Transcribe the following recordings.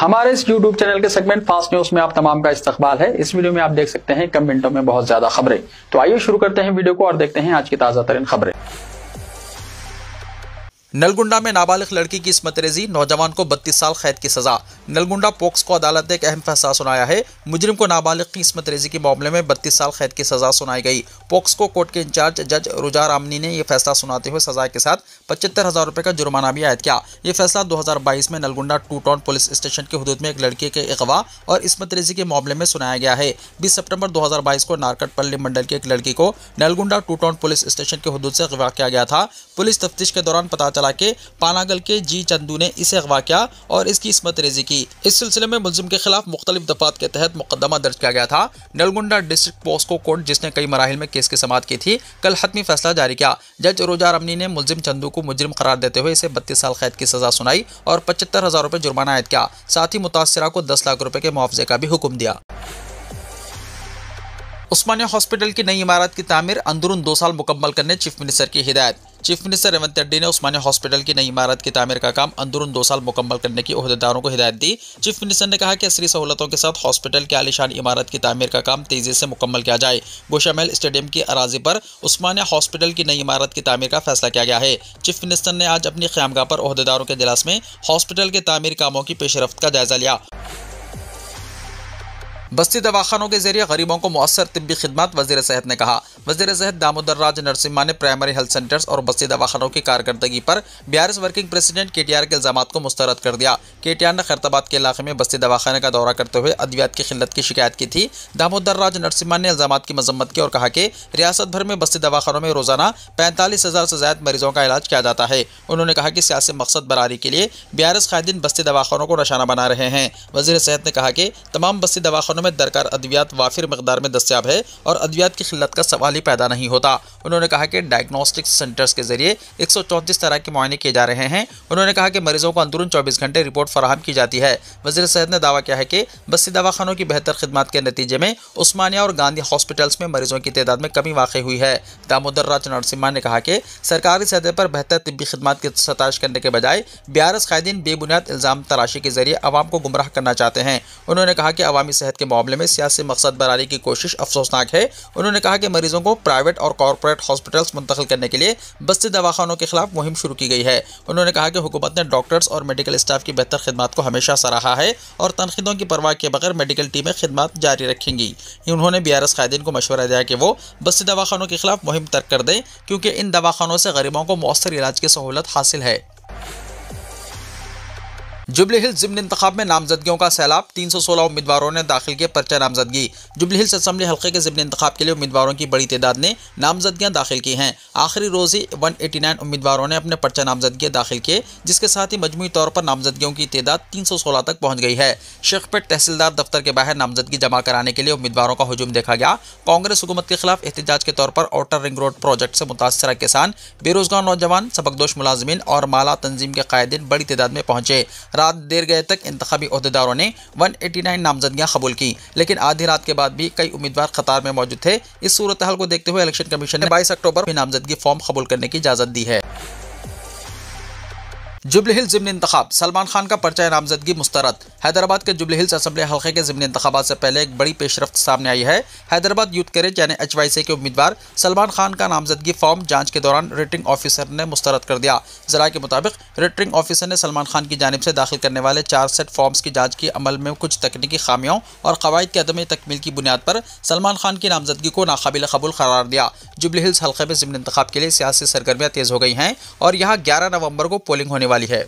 हमारे इस YouTube channel के सेगमेंट फास्ट न्यूज में आप तमाम का इस्तकबाल है। इस वीडियो में आप देख सकते हैं कम मिनटों में बहुत ज्यादा खबरें। तो आइए शुरू करते हैं वीडियो को और देखते हैं आज की ताजा तरीन खबरें। नलगुंडा में नाबालिग लड़की की इस्मत रेजी, नौजवान को 32 साल कैद की सजा। नलगुंडा पोक्सो अदालत ने एक अहम फैसला सुनाया है। मुजरिम को नाबालिग की इस्मत रेजी के मामले में 32 साल कैद की सजा सुनाई गई। पोक्सो कोर्ट के इंचार्ज जज रुजार आमनी ने यह फैसला सुनाते हुए सजा के साथ 75,000 रुपये का जुर्माना भी आयद किया। यह फैसला 2022 में नलगुंडा 2 टाउन पुलिस स्टेशन की हदूद में एक लड़की के अगवा और इस्मत रेजी के मामले में सुनाया गया है। 20 सितंबर 2022 को नारकटपल्ली मंडल की एक लड़की को नलगुंडा 2 टाउन पुलिस स्टेशन की हदूद से अगवा किया गया था। पुलिस तफ्तीश के दौरान पता चला कि पानागल के जी चंदू ने इसे अगवा किया और इसकी इस्मत रेजी की। इस सिलसिले में मुलजिम के खिलाफ मुख्तलिफ दफात के तहत मुकदमा दर्ज किया गया था। नलगुंडा डिस्ट्रिक्ट पोक्सो कोर्ट, जिसने कई मराहिल में केस की समाअत की थी, कल हतमी फैसला जारी किया। जज रुजार अमनी ने मुलजिम चंदू को मुजरिम करार देते हुए इसे 32 साल कैद की सजा सुनाई और 75,000 रुपये जुर्माना आयद किया। साथ ही मुतासिरा को 10 लाख रुपए के मुआवजे का भी हुक्म दिया। उस्मानिया हॉस्पिटल की नई इमारत की तामीर अंदरून 2 साल मुकम्मल करने चीफ मिनिस्टर की हिदायत। चीफ मिनिस्टर रेवंत रेड्डी ने उस्मानिया हॉस्पिटल की नई इमारत की तामीर का काम अंदरून 2 साल मुकम्मल करने की ओहदेदारों को हिदायत दी। चीफ मिनिस्टर ने कहा कि असरी सहूलतों के साथ हॉस्पिटल की आलीशान इमारत की तामीर का काम तेजी से मुकम्मल किया जाए। गोशामहल स्टेडियम की अराजी पर उस्मानिया हॉस्पिटल की नई इमारत की तामीर का फैसला किया गया है। चीफ मिनिस्टर ने आज अपनी क़यामगाह पर ओहदेदारों के इजलास में हॉस्पिटल के तामीर कामों की पेशरफ्त का जायजा लिया। बस्ती दवाखानों के जरिए गरीबों को मुअस्सर तिब्बी खिदमत, वज़ीर सेहत ने कहा। वज़ीर सेहत दामोदर राज नरसिम्हा ने प्राइमरी हेल्थ सेंटर्स और बस्ती दवाखानों की कारकर्दगी पर BRS वर्किंग प्रेसिडेंट KTR के इल्ज़ामात को मुस्तरद कर दिया। KTR ने खैरताबाद के इलाके में बस्ती दवाखाने का दौरा करते हुए अद्वियात की किल्लत की शिकायत की थी। दामोदर राज नरसिम्हा ने इल्ज़ामात की मजम्मत की और कहा कि रियासत भर में बस्ती दवाखानों में रोजाना 45,000 से ज़्यादा मरीजों का इलाज किया जाता है। उन्होंने कहा कि सियासी मकसद बरारी के लिए BRS कायदीन बस्ती दवाखानों को निशाना बना रहे हैं। वज़ीर सेहत ने कहा कि तमाम बस्ती दवाखानों में दरकार अद्वियात वाफिर मकदार में दस्तयाब है और अद्वियात की किल्लत का सवाल ही पैदा नहीं होता। उन्होंने कहा कि डायग्नोस्टिक सेंटर्स के जरिए 134 तरह के मुआयने किए जा रहे हैं। उन्होंने कहा कि मरीजों को अंदरून 24 घंटे रिपोर्ट फराहम की जाती है। वज़ीर सेहत ने दावा किया है कि बस्ती दवाखानों की बेहतर खिदमत के नतीजे में उस्मानिया और गांधी हॉस्पिटल्स में मरीजों की तादाद में कमी वाक़ई हुई है। दामोदर राज नरसिम्हा ने कहा कि सरकारी सतह पर बेहतर तिब्बी खिदमत की सताइश करने के बजाय BRS कायदीन बेबुनियाद इल्ज़ाम तराशी के जरिए अवाम को गुमराह करना चाहते हैं। उन्होंने कहा कि अवामी सेहत के मामले में सियासी मकसद बरारी की कोशिश अफसोसनाक है। उन्होंने कहा कि मरीजों को प्राइवेट और कॉरपोरेट हॉस्पिटल्स मुंतकिल करने के लिए बस्ती दवाखानों के खिलाफ मुहिम शुरू की गई है। उन्होंने कहा कि हुकूमत ने डॉक्टर्स और मेडिकल स्टाफ की बेहतर खिदमत को हमेशा सराहा है और तनखीदों की परवाह के बगैर मेडिकल टीमें खिदमत जारी रखेंगी। उन्होंने BRS कायदीन को मशवरा दिया कि वो बस्ती दवाखानों के खिलाफ मुहिम तर्क कर दें, क्योंकि इन दवाखानों से गरीबों को मुअस्सर इलाज की सहूलत हासिल है। जुबली हिल्स ज़िमनी इंतखाब में नामजदगियों का सैलाब, 316 उम्मीदवारों ने दाखिल किए पर्चा नामजदगी। जुबली हिल्स असेंबली हल्के के ज़िमनी इंतखाब के लिए उम्मीदवारों की बड़ी तादाद ने नामजदगियां दाखिल की हैं। आखिरी रोज़ ही 189 उम्मीदवारों ने अपने पर्चा नामजदगी दाखिल किए, जिसके साथ ही मजमूई तौर पर नामजदगियों की तादाद 316 तक पहुँच गई है। शेखपेट तहसीलदार दफ्तर के बाहर नामजदगी जमा कराने के लिए उम्मीदवारों का हुजूम देखा गया। कांग्रेस हुकूमत के खिलाफ एहतजाज के तौर पर आउटर रिंग रोड प्रोजेक्ट से मुतासर किसान, बेरोजगार नौजवान, सबकदोश मुलाजिमीन और माला तंजीम के कायदीन बड़ी तादाद में पहुंचे। रात देर गए तक इंतखाबी ओहदेदारों ने 189 नामजदगियां कबूल की, लेकिन आधी रात के बाद भी कई उम्मीदवार कतार में मौजूद थे। इस सूरत हाल को देखते हुए इलेक्शन कमीशन ने 22 अक्टूबर में नामजदगी फॉर्म कबूल करने की इजाजत दी है। जुबली हिल्स ज़िमनी इंतखाब, सलमान खान का पर्चा नामजदगी मुस्तरद। हैदराबाद के जुबली हिल्स असेंबली हल्के के ज़िमनी इंतखाबात से पहले एक बड़ी पेशरफ्त सामने आई है। हैदराबाद यूथ करेज यानी HYC के उम्मीदवार सलमान खान का नामजदगी फॉर्म जांच के दौरान रिटर्निंग ऑफिसर ने मुस्तरद कर दिया। ज़राए के मुताबिक रिटर्निंग ऑफिसर ने सलमान खान की जानिब से दाखिल करने वाले 4 सेट फॉर्म्स की जाँच के अमल में कुछ तकनीकी खामियों और कवायद के अदम तकमील की बुनियाद पर सलमान खान की नामजदगी को नाकाबिल कबूल करार दिया। जुबली हिल्स हल्के में ज़िमनी इंतखाब के लिए सियासी सरगर्मियाँ तेज़ हो गई हैं और यहाँ 11 नवंबर को पोलिंग होने वाली है।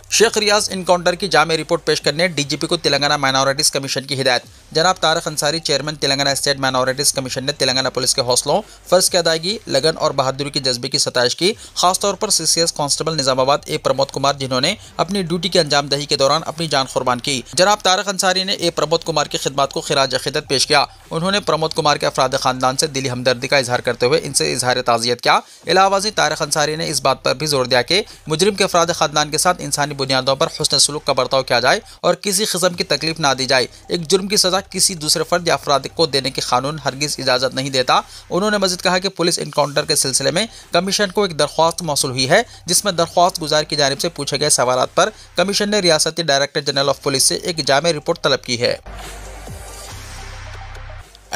शेख रियाज इनकाउंटर की जामे रिपोर्ट पेश करने DGP को तेलंगाना माइनॉरिटीज़ कमीशन की हिदायत। जनाब Tariq Ansari chairman Telangana state minorities commission ने तेलंगाना पुलिस के हौसलों, फ़र्ज़ की अदायगी, लगन और बहादुरी की जज्बे की सताइश की। खासतौर पर CCS constable Nizamabad A Pramod Kumar, जिन्होंने अपनी ड्यूटी की अंजाम दही के दौरान अपनी जान कुर्बान की। जनाब तारिक अंसारी ने A प्रमोद कुमार की खिदमत को खिराज अक़ीदत पेश किया। उन्होंने प्रमोद कुमार के अफराद ख़ानदान से दिली हमदर्दी का इजहार करते हुए इनसे इजहार ताज़ियत किया। इलावाज़ी तारिक अंसारी ने इस बात पर भी जोर दिया कि मुजरिम के अफराद ख़ानदान के साथ इंसानी बुनियादों पर हुस्न सलूक का बर्ताव किया जाए और किसी किस्म की तकलीफ ना दी जाए। एक जुर्म की सजा किसी दूसरे फर्द या अफराद को देने की कानून हरगिज इजाजत नहीं देता। उन्होंने मजीद कहा कि पुलिस इनकाउंटर के सिलसिले में कमीशन को एक दरख्वास्त मौसूल हुई है, जिसमें दरख्वास्त गुजार की जानिब से पूछे गए सवालात पर कमीशन ने रियासती डायरेक्टर जनरल ऑफ पुलिस से एक जामे रिपोर्ट तलब की है।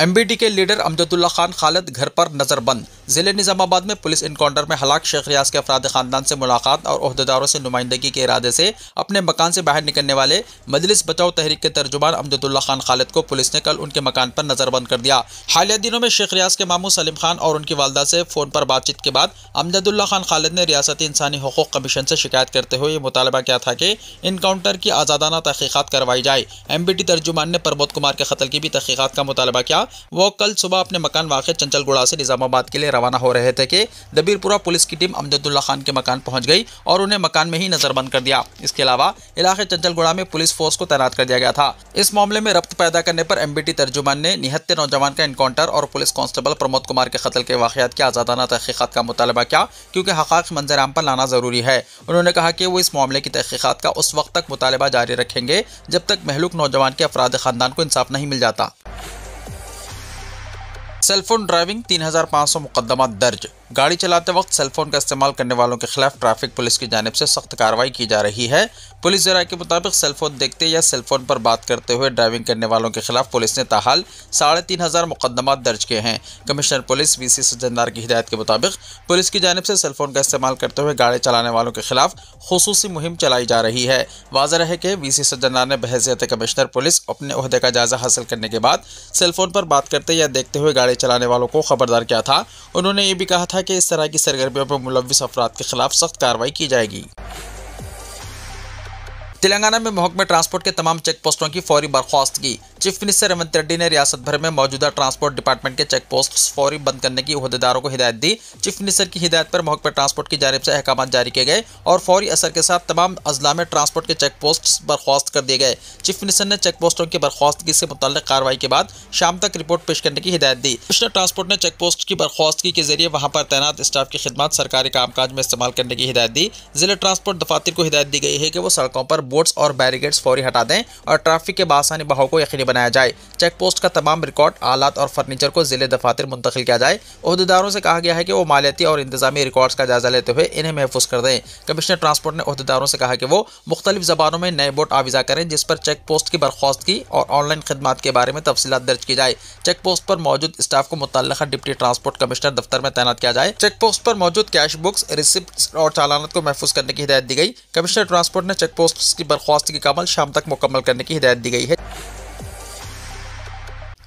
MBT के लीडर अमजदुल्ला खान खालिद घर पर नजरबंद। जिले निजामाबाद में पुलिस इनकाउंटर में हलाक शेख रियाज के अफराद खानदान से मुलाकात और ओहदेदारों से नुमाइंदगी के इरादे से अपने मकान से बाहर निकलने वाले मजलिस बचाओ तहरीक के तर्जुमान अमजदुल्ला खान खालिद को पुलिस ने कल उनके मकान पर नजरबंद कर दिया। हालिया दिनों में शेख रियाज के मामू सलीम खान और उनकी वालदा से फोन पर बातचीत के बाद अमजदुल्ला खान खालिद ने रियासती इंसानी हुकूक कमीशन से शिकायत करते हुए ये मुतालबा किया था कि इनकाउंटर की आज़ादाना तहकीकात करवाई जाए। MBT तर्जुमान ने प्रमोद कुमार के कत्ल की भी तहकीकात का मुतालबा किया। वो कल सुबह अपने मकान वाक़े चंचलगुड़ा से निजामाबाद के लिए रवाना हो रहे थे कि दबीरपुरा पुलिस की टीम अमजदुल्ला खान के मकान पहुंच गई और उन्हें मकान में ही नजरबंद कर दिया। इसके अलावा इलाके चंचलगुड़ा में पुलिस फोर्स को तैनात कर दिया गया था। इस मामले में रब्त पैदा करने पर MBT तर्जुमान ने निहत्ते नौजवान का इनकाउंटर और पुलिस कांस्टेबल प्रमोद कुमार के कत्ल के वाक़यात की आज़ादाना तहकीकात का मुतालबा किया, क्योंकि हक़ाइक़ मंजर आम पर लाना ज़रूरी है। उन्होंने कहा कि वो इस मामले की तहकीकात का उस वक्त तक मुतालबा जारी रखेंगे जब तक महलूक नौजवान के अफराद खानदान को इंसाफ नहीं मिल जाता। सेलफोन ड्राइविंग 3500 मुकदमा दर्ज। गाड़ी चलाते वक्त सेलफोन का इस्तेमाल करने वालों के खिलाफ ट्रैफिक पुलिस की जानिब से सख्त कार्रवाई की जा रही है। पुलिस ज़राए के मुताबिक सेलफोन देखते या सेलफोन पर बात करते हुए ड्राइविंग करने वालों के खिलाफ पुलिस ने ताहाल 3500 मुकदमा दर्ज किए हैं। कमिश्नर पुलिस VC सज्जनदार की हिदायत के मुताबिक पुलिस की जानिब से सेलफोन का इस्तेमाल करते हुए गाड़ी चलाने वालों के खिलाफ खुसूसी मुहिम चलाई जा रही है। वाज़ेह है कि VC सज्जनदार ने बहैसियत कमिश्नर पुलिस अपने ओहदे का जायजा हासिल करने के बाद सेलफोन पर बात करते या देखते हुए गाड़ी चलाने वालों को खबरदार किया था। उन्होंने ये भी कहा था कि इस तरह की सरगर्मियों पर मुलव्विस अफराद के खिलाफ सख्त कार्रवाई की जाएगी। तेलंगाना में महकमे ट्रांसपोर्ट के तमाम चेक पोस्टों की फौरी बर्खास्तगी। चीफ मिनिस्टर रेवंत रेड्डी ने रियासत भर में मौजूदा ट्रांसपोर्ट डिपार्टमेंट के चेक पोस्ट फौरी बंद करने की ओहदेदारों को हिदायत दी। चीफ मिनिस्टर की हिदायत पर महकमे ट्रांसपोर्ट की जानिब से अहकाम जारी किए गए और फौरी असर के साथ तमाम अजला में ट्रांसपोर्ट के चेक पोस्ट बर्खास्त कर दिए गए। चीफ मिनिस्टर ने चेक पोस्टों की बर्खास्तगी से मुतल्लिक कार्रवाई के बाद शाम तक रिपोर्ट पेश करने की हिदायत दी। कमिश्नर ट्रांसपोर्ट ने चेक पोस्ट की बर्खास्तगी के जरिए वहां पर तैनात स्टाफ की खिदमत सरकारी कामकाज में इस्तेमाल करने की हिदायत दी। जिला ट्रांसपोर्ट दफातर को हिदायत दी गई है कि वो सड़कों पर बोर्ड्स और बैरिकेड्स फौरी हटा दें और ट्रैफिक के बासानी बहाव को यकीनी बनाया जाए। चेक पोस्ट का तमाम रिकॉर्ड, आलात और फर्नीचर को जिले दफातर मुंतकिल किया जाए। ओहदेदारों से कहा गया है कि वो मालियाती और इंतजामी रिकॉर्ड्स का जायजा लेते हुए इन्हें महफूज कर दें। कमिश्नर ट्रांसपोर्ट ने ओहदेदारों से कहा कि वो मुख्तलिफ ज़बानों में नए बोर्ड आविज़ा करें जिस पर चेक पोस्ट की बर्खास्तगी और ऑनलाइन खिदमत के बारे में तफसीलात दर्ज की जाए। चेक पोस्ट पर मौजूद स्टाफ को मुतल्लिका डिप्टी ट्रांसपोर्ट कमिश्नर दफ्तर में तैनात किया जाए। चेक पोस्ट पर मौजूद कैश बुक्स, रिसिप्ट और चालानत को महफूज करने की हिदायत दी गई। कमिश्नर ट्रांसपोर्ट ने चेक पोस्ट की बर्खास्तगी का अमल शाम तक मुकम्मल करने की हिदायत दी गई है।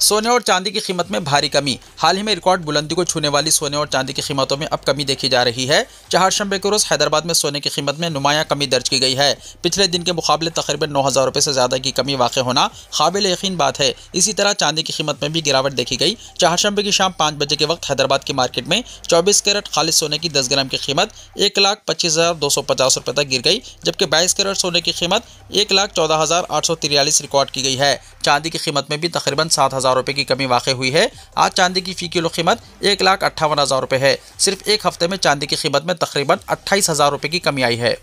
सोने और चांदी की कीमत में भारी कमी। हाल ही में रिकॉर्ड बुलंदी को छूने वाली सोने और चांदी की कीमतों में अब कमी देखी जा रही है। चहारशंबे के रोज़ हैदराबाद में सोने की कीमत में नुमायां कमी दर्ज की गई है। पिछले दिन के मुकाबले तकरीबन 9,000 रुपये से ज़्यादा की कमी वाक़ होना काबिल यकीन बात है। इसी तरह चांदी की कीमत में भी गिरावट देखी गई। चहारशंबे की शाम 5 बजे के वक्त हैदराबाद की मार्केट में 24 कैरेट खालिस सोने की 10 ग्राम की कीमत 1,25,250 रुपये तक गिर गई, जबकि 22 कैरेट सोने की कीमत 1,14,843 रिकॉर्ड की गई है। चांदी की कीमत में भी तकरीबन 7,000 रुपये की कमी वाक़ हुई है। आज चांदी की फ़ी किलो कीमत 1,58,000 रुपये है। सिर्फ एक हफ्ते में चांदी की कीमत में तकरीबन 28,000 रुपये की कमी आई है।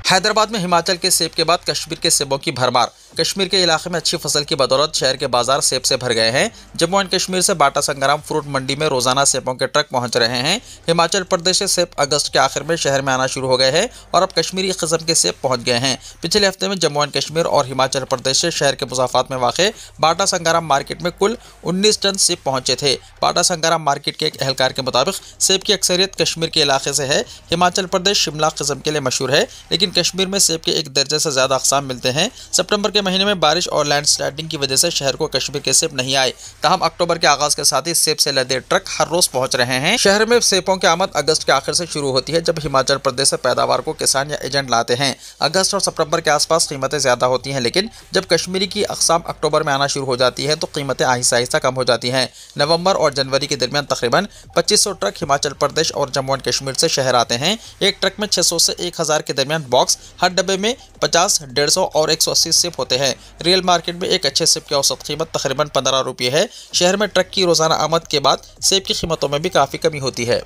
हैदराबाद में हिमाचल के सेब के बाद कश्मीर के सेबों की भरमार। कश्मीर के इलाके में अच्छी फसल की बदौलत शहर के बाजार सेब से भर गए हैं। जम्मू एंड कश्मीर से बाटा संग्राम फ्रूट मंडी में रोजाना सेबों के ट्रक पहुंच रहे हैं। हिमाचल प्रदेश से सेब अगस्त के आखिर में शहर में आना शुरू हो गए हैं और अब कश्मीरी किस्म के सेब पहुंच गए हैं। पिछले हफ्ते में जम्मू एंड कश्मीर और हिमाचल प्रदेश से शहर के मुसाफात में वाक़ बाटा संग्राम मार्केट में कुल 19 टन सेब पहुंचे थे। बाटा संग्राम मार्केट के एक एहलकार के मुताबिक सेब की अक्सरियत कश्मीर के इलाके से है। हिमाचल प्रदेश शिमला किस्म के लिए मशहूर है, लेकिन कश्मीर में सेब के 1 दर्जे से ज़्यादा अक़साम मिलते हैं। सितंबर के महीने में बारिश और लैंडस्लाइडिंग की वजह से शहर को कश्मीर के सेब नहीं आए। ताहम अक्टूबर के आगाज के साथ ही सेब से लदे ट्रक हर रोज पहुंच रहे हैं। शहर में सेबों की आमद अगस्त के आखिर से शुरू होती है, जब हिमाचल प्रदेश से पैदावार को किसान या एजेंट लाते हैं। अगस्त और सितंबर के आसपास कीमतें ज़्यादा होती हैं, लेकिन जब कश्मीरी की अक़साम अक्टूबर में आना शुरू हो जाती है तो कीमतें आहिस्ता आहिस्ता कम हो जाती हैं। नवंबर और जनवरी के दरमियान तकरीबन 2500 ट्रक हिमाचल प्रदेश और जम्मू एंड कश्मीर से शहर आते हैं। एक ट्रक में 600 से 1000 के दरमियान बॉक्स, हर डब्बे में 50, 150 और 180 सेब होते हैं। रियल मार्केट में एक अच्छे सेब की औसत कीमत तकरीबन 15 रुपये है। शहर में ट्रक की रोजाना आमद के बाद सेब की कीमतों में भी काफ़ी कमी होती है।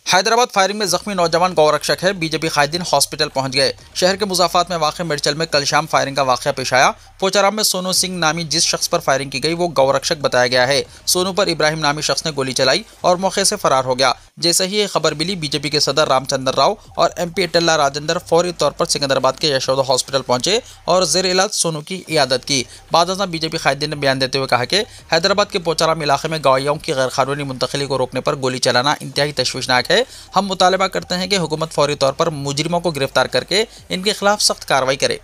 हैदराबाद फायरिंग में जख्मी नौजवान गौरक्षक है, बीजेपी कायदीन हॉस्पिटल पहुंच गए। शहर के मुजाफात में वाक़ मिर्चल में कल शाम फायरिंग का वाक़या पेश आया। पोचाराम में सोनू सिंह नामी जिस शख्स पर फायरिंग की गई वो गौरक्षक बताया गया है। सोनू पर इब्राहिम नामी शख्स ने गोली चलाई और मौके से फरार हो गया। जैसे ही ये खबर मिली, बीजेपी के सदर रामचंद्र राव और MP अटल्ला राजेंद्र फौरी तौर पर सिकंदराबाद के यशोदा हॉस्पिटल पहुंचे और जेर इलाज सोनू की इयादत की। बाद बीजेपी कायदीन ने बयान देते हुए कहा कि हैदराबाद के पोचाराम इलाके में गवाहियों की गैरकानूनी मुंतकिली को रोकने पर गोली चलाना इंतहाई तशवीशनाक है। हम मुतालबा करते हैं कि हुकूमत फौरी तौर पर मुजरिमों को गिरफ्तार करके इनके खिलाफ सख्त कार्रवाई करे।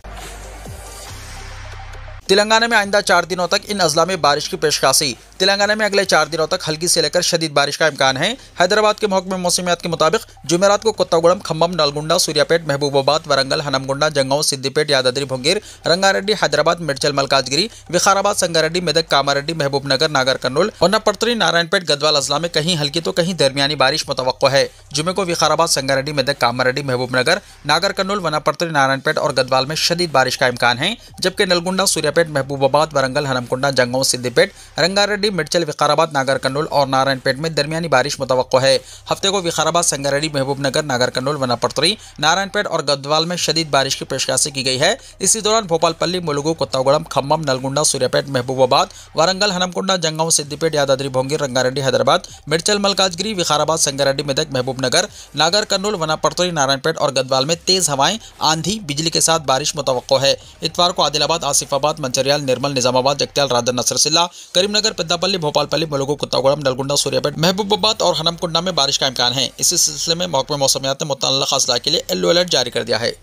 तेलंगाना में आइंदा 4 दिनों तक इन अजला में बारिश की पेशकशी। तेलंगाना में अगले 4 दिनों तक हल्की से लेकर शदीद बारिश का इम्कान है। हैदराबाद के महकमे मौसमियात के मुताबिक जुमेरात को कोत्तागुड़म, खम्मम, नलगुंडा, सूर्यापेट, महबूबाबाद, वरंगल, हनमगुंडा, जंगांव, सिद्दीपेट, यादाद्री भुवनगिर, रंगारेड्डी, हैदराबाद, मिर्चल, मलकाजगिरी, विकाराबाद, संगारेड्डी, मेदक, कामारेड्डी, महबूबनगर, नागर कर्नूल, वनपर्ती, नारायणपेट, गदवाल अजला में कहीं हल्की तो कहीं दरमियानी बारिश मुतवक्को है। जुमे को विकाराबाद, संगारेड्डी, मेदक, कामारेड्डी, महबूबनगर, नागर कर्नूल, वनपर्ती, नारायणपेट और गदवाल में शदीद बारिश का इम्कान है, जबकि नलगुंडा, सूर्यापेट, महबूबाबाद, वरंगल, हनमकुंडा, जंगांव, सिद्दीपेट, रंगारेड्डी, मिर्चल, विकाराबाद, नागर कर्नूल और नारायणपेट में दरमियानी बारिश मुतवक्को है। हफ्ते को विकाराबाद, संगारेड्डी, महबूबनगर, नागर कर्नूल, वनपर्ती, नारायणपेट और गदवाल में शदीद बारिश की पेशकशी की गई है। इसी दौरान भोपालपल्ली, मुलुगु, कोत्तागुड़म, खम्मम, नलगुंडा, सूर्यापेट, महबूबाबाद, वरंगल, हनमकुंडा, जंगांव, सिद्दीपेट, यादाद्री भुवनगिर, रंगारेड्डी, हैदराबाद, मिर्चल, मलकाजगिरी, विकाराबाद, संगारेड्डी, मेदक, महबूबनगर, नागर कर्नूल, वनपर्ती, नारायणपेट और गदवाल में तेज हवाएं, आंधी, बिजली के साथ बारिश मुतवक्को है। इतवार को आदिलाबाद, आसिफाबाद, मंचरियाल, निर्मल, निजामाबाद, जगत्याल, रादर, नसरसिल्ला, करीमनगर, पेद्दापल्ली, भोपालपल्ली, मुलुगु, कोत्तागुड़म, नलगुंडा, सूर्यापेट, महबूबाबाद और हनमकुंडा में बारिश का इम्कान है। इसी सिलसिले में महकमे मौसमियात ने मुतल्लिक़ अज़ला के लिए येलो अलर्ट जारी कर दिया है।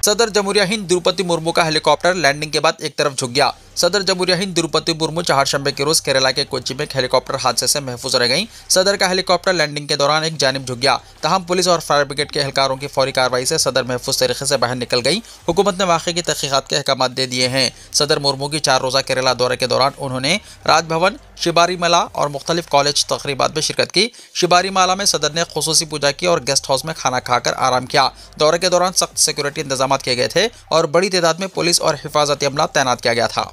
सदर जमहूरिया हिंद द्रौपदी मुर्मू का हेलीकॉप्टर लैंडिंग के बाद एक तरफ झुक गया। सदर जमहूरिया हिंद द्रौपदी मुर्मू चहारशंबे के रोज केरला के कोच्चि में एक हेलीकॉप्टर हादसे से महफूज रह गईं। सदर का हेलीकॉप्टर लैंडिंग के दौरान एक जानिब झुक गया। तहम पुलिस और फायर ब्रिगेड के एहलकारों की फौरी कार्रवाई से सदर महफूज तरीके से बाहर निकल गई। हुकूमत ने वाक़े की तहक़ीक़ात के अहकाम दे दिए हैं। सदर मुर्मू की 4 रोज़ा केरला दौरे के दौरान उन्होंने राजभवन, शिबारीमला और मुख्तलिफ कॉलेज तकरीबात में शिरकत की। शिबारीमला में सदर ने खुसूसी पूजा की और गेस्ट हाउस में खाना खाकर आराम किया। दौरे के दौरान सख्त सिक्योरिटी इंतजाम किए गए थे और बड़ी तादाद में पुलिस और हिफाजती अमला तैनात किया गया था।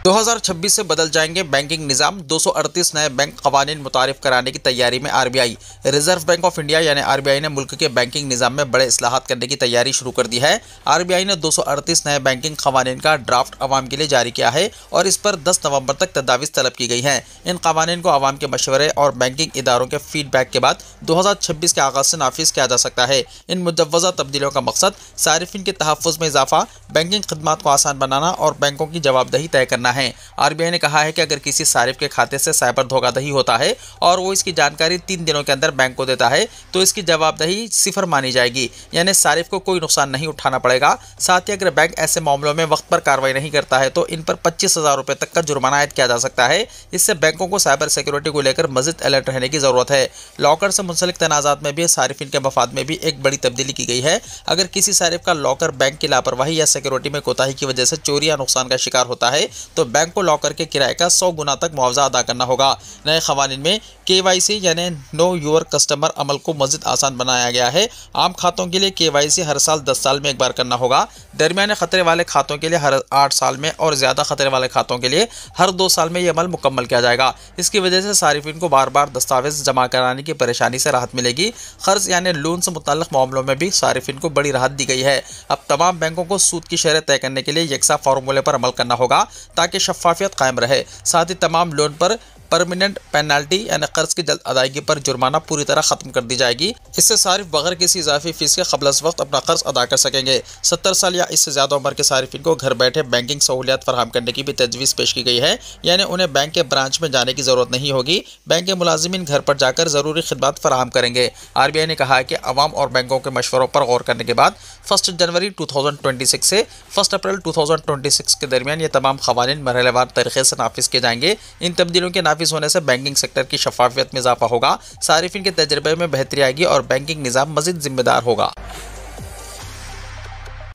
2026 से बदल जाएंगे बैंकिंग निज़ाम। 238 नए बैंक कवानीन मुतारिफ कराने की तैयारी में RBI। Reserve bank of India यानी RBI ने मुल्क के बैंकिंग निज़ाम में बड़े इस्लाहात करने की तैयारी शुरू कर दी है। RBI ने 238 नए बैंकिंग कवानीन का ड्राफ्ट अवाम के लिए जारी किया है और इस पर 10 नवंबर तक तदावीज़ तलब की गई हैं। इन कवानीन को अवाम के मशवरे और बैंकिंग इदारों के फीडबैक के बाद 2026 के आगाज़ से नाफिज किया जा सकता है। इन मुजव्वज़ा तब्दीलियों का मकसद सारिफिन के तहफ़्फ़ुज़ में इजाफा, बैंकिंग खदमात को आसान बनाना और बैंकों की जवाबदेही तय करना है। RBI ने कहा है कि अगर किसी सारिफ के खाते से साइबर धोखाधड़ी होता है और वो इसकी जानकारी 3 दिनों के अंदर बैंक को देता है तो इसकी जवाबदेही 0 मानी जाएगी, यानी सारिफ को कोई नुकसान नहीं उठाना पड़ेगा। साथ ही अगर बैंक ऐसे मामलों में वक्त पर कार्रवाई नहीं करता है तो इन पर 25,000 रुपये तक का जुर्माना आयद किया जा सकता है। इससे बैंकों को साइबर सिक्योरिटी को लेकर मज़ीद अलर्ट रहने की ज़रूरत है। लॉकर से मुंसलिक तनाज़ात में भी सारिफिन के मफाद में भी एक बड़ी तब्दीली की गई है। अगर किसी सारिफ का लॉकर बैंक की लापरवाही या सिक्योरिटी में कोताही की वजह से चोरी या नुकसान का शिकार होता है तो बैंक को लॉकर के किराए का 100 गुना तक मुआवजा अदा करना होगा। नए क़वानीन में KYC यानी नो योर कस्टमर अमल को मज़ीद आसान बनाया गया है। आम खातों के लिए KYC हर साल 10 साल में एक बार करना होगा। दरमियाने खतरे वाले खातों के लिए हर 8 साल में और ज़्यादा खतरे वाले खातों के लिए हर 2 साल में यह अमल मुकम्मल किया जाएगा। इसकी वजह से सारिफिन को बार बार दस्तावेज जमा कराने की परेशानी से राहत मिलेगी। कर्ज यानी लोन से मुतल्लिक़ मामलों में भी सारिफिन को बड़ी राहत दी गई है। अब तमाम बैंकों को सूद की शरह तय करने के लिए यकसा फार्मूले पर अमल करना होगा ताकि शफाफियत कायम रहे। साथ ही तमाम लोन पर परमानेंट पेनल्टी यानी कर्ज की जल्द अदायगी पर जुर्माना पूरी तरह खत्म कर दी जाएगी। इससे सारिफ बगैर किसी इजाफी फीस के क़ब्ल अज़ वक्त अपना कर्ज अदा कर सकेंगे। 70 साल या इससे ज़्यादा उम्र के सारिफिन को घर बैठे बैंकिंग सहूलियत फराहम करने की भी तजवीज़ पेश की गई है, यानी उन्हें बैंक के ब्रांच में जाने की ज़रूरत नहीं होगी। बैंक के मुलाजिमीन घर पर जाकर ज़रूरी खिदमत फराहम करेंगे। RBI ने कहा है कि अवाम और बैंकों के मशवरों पर गौर करने के बाद 1 जनवरी 2026 से 1 अप्रैल 2026 के दरमियान ये तमाम क़वानीन मरहलेवार तरीक़े से नाफिज किए जाएंगे। इन तब्दीलियों के नाफिज होने से बैंकिंग सेक्टर की शफाफियत में इजाफा होगा, सारिफिन के तजर्बे में बेहतरी आएगी और बैंकिंग निज़ाम मज़ीद जिम्मेदार होगा।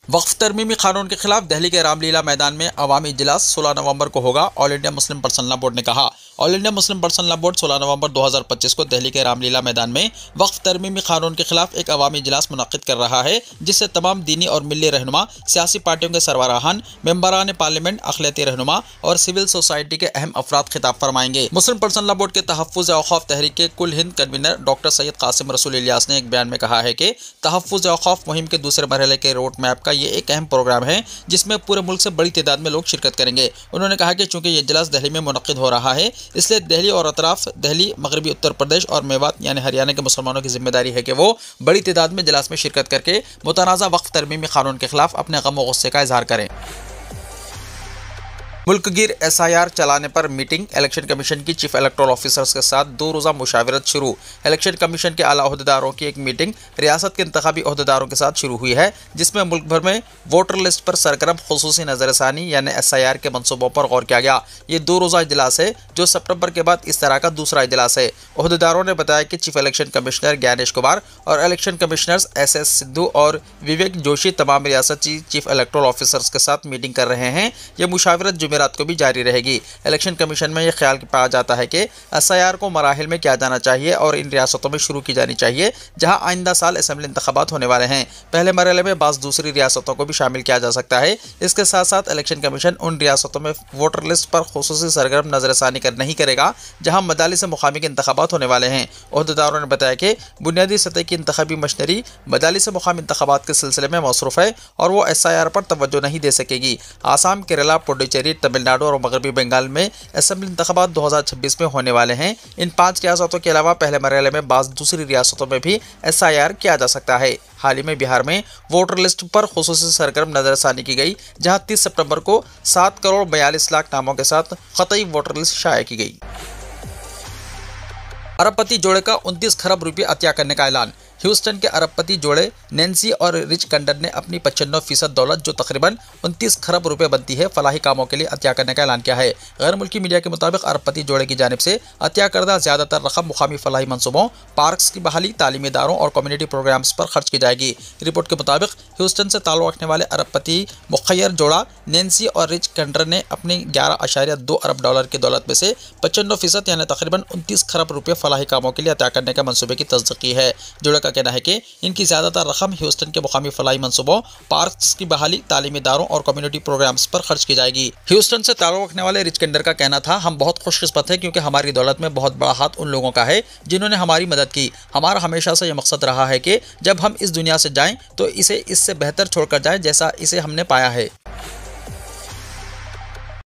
वक्फ तरमीमी कानून के खिलाफ दिल्ली के रामलीला मैदान में अवामी इजलास 16 नवंबर को होगा। All India Muslim personal law board ने कहा। All India Muslim personal law board 16 नवंबर 2025 को दिल्ली के रामलीला मैदान में वक्फ तरमीमी कानून के खिलाफ एक अवामी इजलास मुनक्किद कर रहा है, जिससे तमाम दीनी और मिल्ली रहनुमा, सियासी पार्टियों के सरबराहान, मेंबरान पार्लियामेंट, अखिलती रहनुमा और सिविल सोसाइटी के अहम अफराद खिताब फरमाएंगे। मुस्लिम पर्सनल लॉ बोर्ड के तहफ़्फ़ुज़ औक़ाफ़ तहरीक के कुल हिंद कन्वीनर डॉक्टर सैयद कासिम रसूल इलियास ने एक बयान में कहा है कि तहफ़्फ़ुज़ औक़ाफ़ मुहिम के दूसरे मरहले के रोड मैप का ये एक अहम प्रोग्राम है, जिसमें पूरे मुल्क से बड़ी तादाद में लोग शिरकत करेंगे। उन्होंने कहा कि चूंकि ये इजलास दिल्ली में मुनक्किद हो रहा है, इसलिए दिल्ली और अतराफ दिल्ली, मगरबी उत्तर प्रदेश और मेवात यानी हरियाणा के मुसलमानों की जिम्मेदारी है कि वो बड़ी तादाद में इजलास में शिरकत करके मुतनाज़ा वक्फ तरमीमी कानून के खिलाफ अपने गम और गुस्से का इजहार करें। मुल्कगीर SIR चलाने पर मीटिंग। इलेक्शन कमीशन की चीफ इलेक्टोरल ऑफिसर्स के साथ 2 रोज़ा मुशावरत शुरू। इलेक्शन कमीशन के आला अहदेदारों की एक मीटिंग रियासत के इंतखाबी अहदेदारों के साथ शुरू हुई है, जिसमें मुल्क भर में वोटर लिस्ट पर सरगर्म खुसूसी नजरसानी यानी SIR के मनसूबों पर गौर किया गया। ये 2 रोज़ा इजलास है, जो सितंबर के बाद इस तरह का दूसरा इजलास है। अहदेदारों ने बताया कि chief election commissioner Gyanesh Kumar और इलेक्शन कमिश्नर्स SS सिद्धू और विवेक जोशी तमाम रियासती चीफ इलेक्टोरल ऑफिसर्स के साथ मीटिंग कर रहे हैं। यह मुशावरत रात को भी जारी रहेगी। इलेक्शन कमीशन में यह ख्याल पाया जाता है कि SIR को मराहिल में किया जाना चाहिए और इन रियासतों में शुरू की जानी चाहिए जहां आइंदा साल असेंबली इंतखाबात होने वाले हैं। पहले मरहले में बाज़ दूसरी रियासतों को भी शामिल किया जा सकता है। इसके साथ साथ इलेक्शन कमीशन उन रियासतों में वोटर लिस्ट पर खुसूसी सरगर्म नजरसानी नहीं करेगा जहाँ मदालिस मुकामी के इंतखाबात होने वाले हैं। अहदेदारों ने बताया कि बुनियादी सतह की इंतखाबी मशीनरी मदालिस मुकामी इंतखाबात के सिलसिले में मसरूफ़ है और वो SIR पर तवज्जो नहीं दे सकेगी। आसाम, केरला, पुडुचेरी, तमिलनाडु और मगरबी बंगाल में असेंबली इंतखाबात 2026 में होने वाले हैं। इन 5 रियासतों के अलावा पहले मरहले में बाज़ दूसरी रियासतों में भी SIR किया जा सकता है। हाल ही में बिहार में वोटर लिस्ट पर खुसूसी सरगर्म नजरसानी की गई, जहां 30 सितंबर को 7 करोड़ 42 लाख नामों के साथ क़तई वोटर लिस्ट शाया की गई। अरबपति जोड़े का 29 खरब रुपये अतिया करने का ऐलान। ह्यूस्टन के अरबपति जोड़े नैन्सी और रिच कंडर ने अपनी 95% दौलत, जो तकरीबन 29 खरब रुपए बनती है, फलाही कामों के लिए अतिया करने का ऐलान किया है। गैर मुल्की मीडिया के मुताबिक अरबपति जोड़े की जानिब से अतिया करदा ज़्यादातर रकम मुकामी फलाही मनसूबों, पार्क्स की बहाली, तालीमी इदारों और कम्युनिटी प्रोग्राम्स पर खर्च की जाएगी। रिपोर्ट के मुताबिक ह्यूस्टन से ताल्लुक़ रखने वाले अरबपति मुखय्यर जोड़ा नैन्सी और रिच कंडर ने अपनी 11.2 अरब डॉलर की दौलत में से 95% यानी तकरीबन 29 खरब रुपये फलाही कामों के लिए अतिया करने के मनसूबे की तस्दीक की है। जोड़े का कहना है कि इनकी ज़्यादातर रकम ह्यूस्टन के मुकामी फलाही मनसूबों, पार्क्स की बहाली, तालीमी इदारों और कम्युनिटी प्रोग्राम्स पर खर्च की जाएगी। ह्यूस्टन से ताल्लुक़ रखने वाले रिच कंडर का कहना था, हम बहुत खुशकिस्मत हैं क्योंकि हमारी दौलत में बहुत बड़ा हाथ उन लोगों का है जिन्होंने हमारी मदद की। हमारा हमेशा से यह मकसद रहा है कि जब हम इस दुनिया से जाएं तो इसे इससे बेहतर छोड़कर जाएं जैसा इसे हमने पाया है।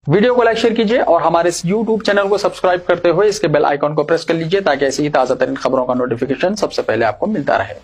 वीडियो को लाइक शेयर कीजिए और हमारे इस YouTube चैनल को सब्सक्राइब करते हुए इसके बेल आइकॉन को प्रेस कर लीजिए ताकि ऐसी ही ताज़ा तरीन खबरों का नोटिफिकेशन सबसे पहले आपको मिलता रहे।